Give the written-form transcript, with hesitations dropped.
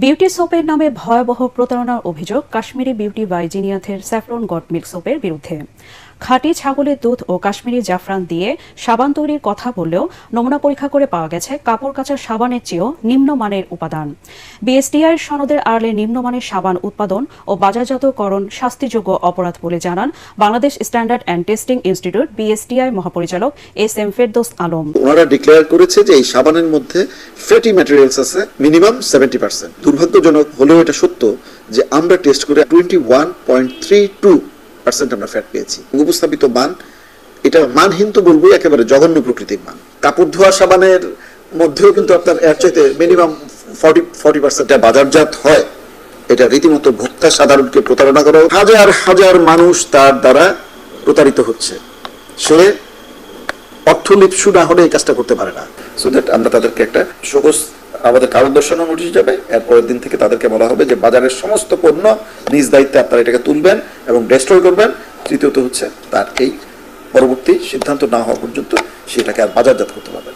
Beauty সোপের নামে ভয়াবহ প্রতারণার অভিযোগ কাশ্মীরি বিউটি বাই জিনিয়াথের স্যাফরন গট মিল্ক সোপের বিরুদ্ধে। খাঁটি ছাগলের দুধ ও কাশ্মীরি জাফরান দিয়ে সাবান তৈরির কথা বললেও নমুনা পরীক্ষা করে পাওয়া গেছে কাপড় কাচার সাবানের চেয়েও নিম্নমানের উপাদান। বিএসটিআই সনদের আড়ালে নিম্নমানের সাবান উৎপাদন ও বাজারজাতকরণ শাস্তিযোগ্য অপরাধ বলে জানান Bangladesh standard and testing institute BSTI মহাপরিচালক এস.এম. ফেরদৌস আলম। ওনারা ডিক্লেয়ার করেছে যে এই সাবানের মধ্যে ফ্যাটি ম্যাটেরিয়ালস আছে মিনিমাম 70%। দুর্ভাগ্যজনক হলেও এটা সত্য যে আমরা টেস্ট করে 21.32% আমরা ফ্যাট পেয়েছি। উপস্থাপিত মান, এটা মানহীন তো বলবো, একেবারে জঘন্য প্রকৃতির মান। কাপড় ধোয়া সাবানের মধ্যেও কিন্তু আপনার এর চাইতে মিনিমাম 40% বাজারজাত হয়। এটা রীতিমতো ভোক্তা সাধারণকে প্রতারণা করা। হাজার হাজার মানুষ তার দ্বারা প্রতারিত হচ্ছে। সে অর্থলিপ্সু না হলে এই কাজটা করতে পারে না। সো দ্যাট আমরা তাদেরকে একটা সবুজ আমাদের কারণ দর্শানো নোটিশ যাবে। এরপরের দিন থেকে তাদেরকে বলা হবে যে বাজারের সমস্ত পণ্য নিজ দায়িত্বে আপনারা এটাকে তুলবেন এবং ডেস্ট্রয় করবেন। তৃতীয়ত হচ্ছে তার এই পরবর্তী সিদ্ধান্ত না হওয়া পর্যন্ত সেটাকে আর বাজারজাত করতে পারবেন না।